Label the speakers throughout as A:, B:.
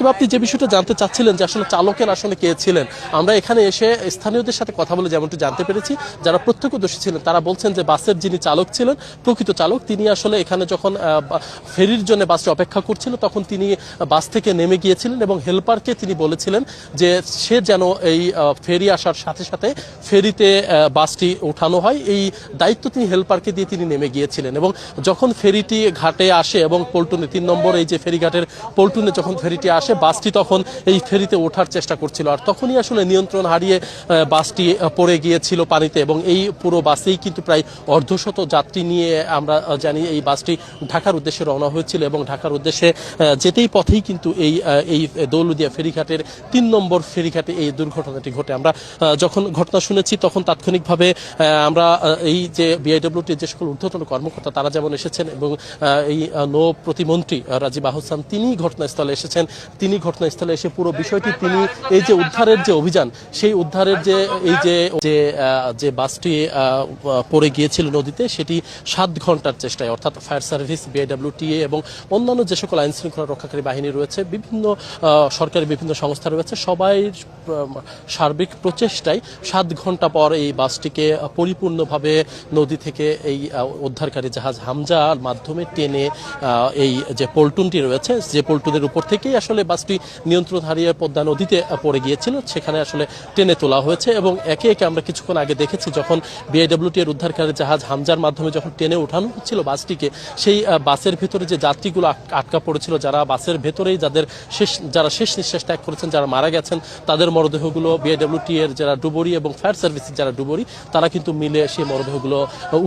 A: রাকিব, আপনি যে বিষয়টা জানতে চাচ্ছিলেন যে আসলে চালকের আসলে কে ছিলেন, আমরা এখানে এসে স্থানীয়দের সাথে কথা বলে যেমনটি জানতে পেরেছি, যারা প্রত্যক্ষদর্শী ছিলেন তারা বলছেন যে বাসের যিনি চালক ছিলেন, প্রকৃত চালক, তিনি আসলে এখানে যখন ফেরির জন্য বাসটি অপেক্ষা করছিল তখন তিনি বাস থেকে নেমে গিয়েছিলেন এবং হেল্পারকে তিনি বলেছিলেন যে সে যেন এই ফেরি আসার সাথে সাথে ফেরিতে বাসটি উঠানো হয়, এই দায়িত্ব তিনি হেল্পারকে দিয়ে তিনি নেমে গিয়েছিলেন। এবং যখন ফেরিটি ঘাটে আসে এবং পল্টনে 3 নম্বর এই যে ফেরিঘাটের পল্টনে যখন ফেরিটি আসে, বাসটি তখন এই ফেরিতে ওঠার চেষ্টা করছিল, আর তখনই আসলে নিয়ন্ত্রণ হারিয়ে বাসটি পড়ে গিয়েছিল পানিতে। এবং এই পুরো বাসেই কিন্তু প্রায় অর্ধশত যাত্রী নিয়ে আমরা জানি এই বাসটি ঢাকার উদ্দেশ্যে রওনা হয়েছিল এবং ঢাকার উদ্দেশ্যে যেতেই পথেই কিন্তু এই দৌলতদিয়া ফেরিঘাটের 3 নম্বর ফেরিঘাটে এই দুর্ঘটনাটি ঘটে। আমরা যখন ঘটনা শুনেছি তখন তাৎক্ষণিকভাবে আমরা এই যে বিআইডব্লিউটির যে সকল ঊর্ধ্বতন কর্মকর্তা তারা যেমন এসেছেন এবং এই নৌ প্রতিমন্ত্রী রাজীব আহসান তিনি ঘটনাস্থলে এসেছেন, তিনি ঘটনাস্থলে এসে পুরো বিষয়টি তিনি এই যে উদ্ধারের যে অভিযান, সেই উদ্ধারের যে এই যে বাসটি পড়ে গিয়েছিল নদীতে, সেটি 7 ঘন্টার চেষ্টায়, অর্থাৎ ফায়ার সার্ভিস, বিআইডব্লিউটিএ এবং অন্যান্য যে সকল আইন শৃঙ্খলা রক্ষাকারী বাহিনী রয়েছে, বিভিন্ন সরকারি বিভিন্ন সংস্থা রয়েছে, সবাই সার্বিক প্রচেষ্টায় 7 ঘন্টা পর এই বাসটিকে পরিপূর্ণভাবে নদী থেকে এই উদ্ধারকারী জাহাজ হামজার মাধ্যমে টেনে এই যে পল্টনটি রয়েছে, যে পল্টনের উপর থেকেই আসলে বাসটি নিয়ন্ত্রণ হারিয়ে পদ্মা নদীতে পড়ে গিয়েছিল, সেখানে আসলে টেনে তোলা হয়েছে। এবং একে একে আমরা কিছুক্ষণ আগে দেখেছি যখন বিআইডব্লিউটি এর উদ্ধারকারী জাহাজ হামজার মাধ্যমে যখন টেনে ওঠানো হচ্ছিল বাসটিকে, সেই বাসের ভিতরে যে যাত্রীগুলো আটকা পড়েছিল, যারা বাসের ভেতরেই যারা শেষ নিঃশ্বাস ত্যাগ করেছেন, যারা মারা গেছেন, তাদের মরদেহগুলো বিআইডব্লিউটি এর যারা ডুবুরি এবং ফায়ার সার্ভিসের যারা ডুবুরি তারা কিন্তু মিলে সেই মরদেহগুলো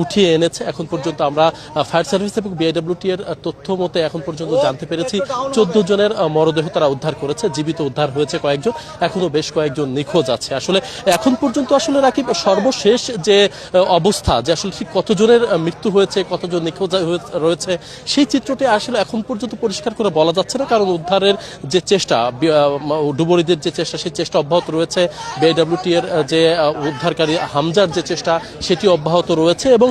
A: উঠিয়ে এনেছে। এখন পর্যন্ত আমরা ফায়ার সার্ভিস এবং বিআইডব্লিউটি এর তথ্য মতে এখন পর্যন্ত জানতে পেরেছি 14 জনের মরদেহ তারা উদ্ধার করেছে, জীবিত উদ্ধার হয়েছে কয়েকজন, এখনো বেশ কয়েকজন নিখোঁজ আছে। আসলে এখন পর্যন্ত আসলে রাকিব সর্বশেষ যে অবস্থা, যে আসলে ঠিক কতজনের মৃত্যু হয়েছে, কতজন নিখোঁজ রয়েছে, সেই চিত্রটি আসলে এখন পর্যন্ত পরিষ্কার করে বলা যাচ্ছে না, কারণ উদ্ধারের যে চেষ্টা, ডুবুরিদের যে চেষ্টা, সেই চেষ্টা অব্যাহত রয়েছে। বিআইডব্লিউটি এর যে উদ্ধারকারী হামজার যে চেষ্টা, সেটি অব্যাহত রয়েছে এবং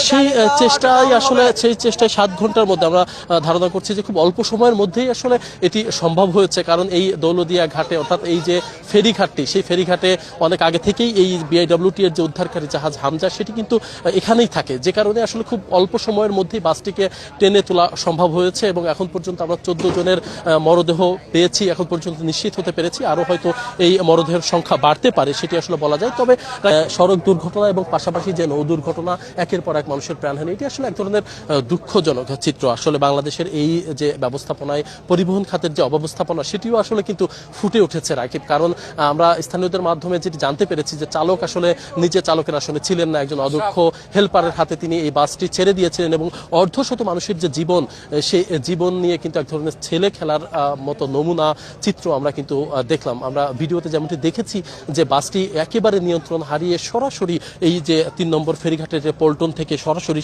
A: সেই চেষ্টায় 7 ঘন্টার মধ্যে আমরা ধারণা করছি যে খুব অল্প সময়ের মধ্যেই আসলে এটি সম্ভব হয়েছে। কারণ এই দৌলতদিয়া ঘাটে, অর্থাৎ এই যে ফেরিঘাটটি, সেই ফেরিঘাটে অনেক আগে থেকেই এই বিআইডব্লিউটি এর যে উদ্ধারকারী জাহাজ হামজা সেটি কিন্তু এখানেই থাকে, যে কারণে আসলে খুব অল্প সময়ের মধ্যেই বাসটিকে টেনে তোলা সম্ভব হয়েছে। এবং এখন পর্যন্ত আমরা 14 জনের মরদেহ পেয়েছি, এখন পর্যন্ত নিশ্চিত হতে পেরেছি। আরো হয়তো এই মরদেহের সংখ্যা বাড়তে পারে, সেটি আসলে বলা যায়। তবে সড়ক দুর্ঘটনা এবং পাশাপাশি যে নৌ দুর্ঘটনা, একের পর এক মানুষের প্রাণহানি, এটি আসলে এক ধরনের দুঃখজনক চিত্র। আসলে বাংলাদেশের এই যে ব্যবস্থাপনায়, পরিবহন খাতের যে অব্যবস্থাপনা, সেটিও আসলে কিন্তু ফুটে উঠেছে রাকিব। কারণ আমরা স্থানীয়দের মাধ্যমে যেটি জানতে পেরেছি যে চালক আসলে নিজে চালকের আসলে ছিলেন না, একজন অদক্ষ হেল্পারের হাতে তিনি এই বাসটি ছেড়ে দিয়েছিলেন এবং অর্ধশত মানুষের যে জীবন, সেই জীবন নিয়ে কিন্তু এক ধরনের ছেলে খেলার মতো নমুনা চিত্র আমরা কিন্তু দেখলাম। আমরা ভিডিওতে যেমনটি দেখেছি যে বাসটি একেবারে নিয়ন্ত্রণ হারিয়ে সরাসরি এই যে 3 নম্বর ফেরিঘাটের যে পল্টন থেকে সরাসরি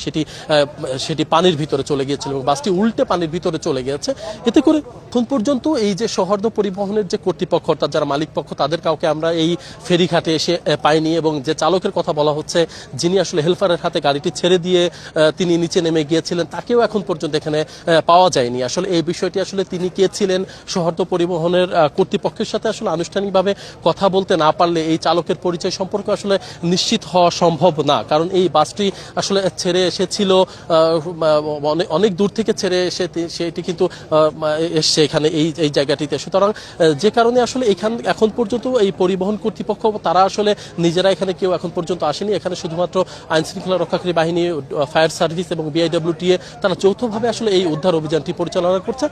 A: সেটি পানির ভিতরে চলে গিয়েছিল এবং বাসটি উল্টে পানির ভিতরে চলে গিয়েছে। এতে করে এখন পর্যন্ত এই যে সৌহার্দ্য পরিবহনের যে কর্তৃপক্ষ, অর্থাৎ যারা মালিক পক্ষ, তাদের কাউকে আমরা এই ফেরিঘাটে এসে পাইনি। এবং যে চালকের কথা বলা হচ্ছে, যিনি আসলে হেল্পারের হাতে গাড়িটি ছেড়ে দিয়ে তিনি নিচে নেমে গিয়েছিলেন, তাকেও এখন পর্যন্ত এখানে পাওয়া যায়নি। আসলে এই বিষয়টি আসলে তিনি কে ছিলেন, সৌহার্দ্য পরিবহনের কর্তৃপক্ষের সাথে আসলে আনুষ্ঠানিকভাবে কথা বলতে না পারলে এই চালকের পরিচয় সম্পর্কে আসলে নিশ্চিত হওয়া সম্ভব না। কারণ এই বাসটি আসলে ছেড়ে এসেছিল অনেক দূর থেকে, ছেড়ে এসে সেটি কিন্তু এসছে এখানে এই জায়গাটিতে। সুতরাং যে কারণে আসলে এখন পর্যন্ত এই পরিবহন কর্তৃপক্ষ তারা আসলে নিজেরা এখানে কেউ এখন পর্যন্ত আসেনি। এখানে শুধুমাত্র আইন শৃঙ্খলা রক্ষাকারী বাহিনী, ফায়ার সার্ভিস এবং বিআইডব্লিউটিএ তারা যৌথভাবে আসলে এই উদ্ধার অভিযানটি পরিচালনা করছে।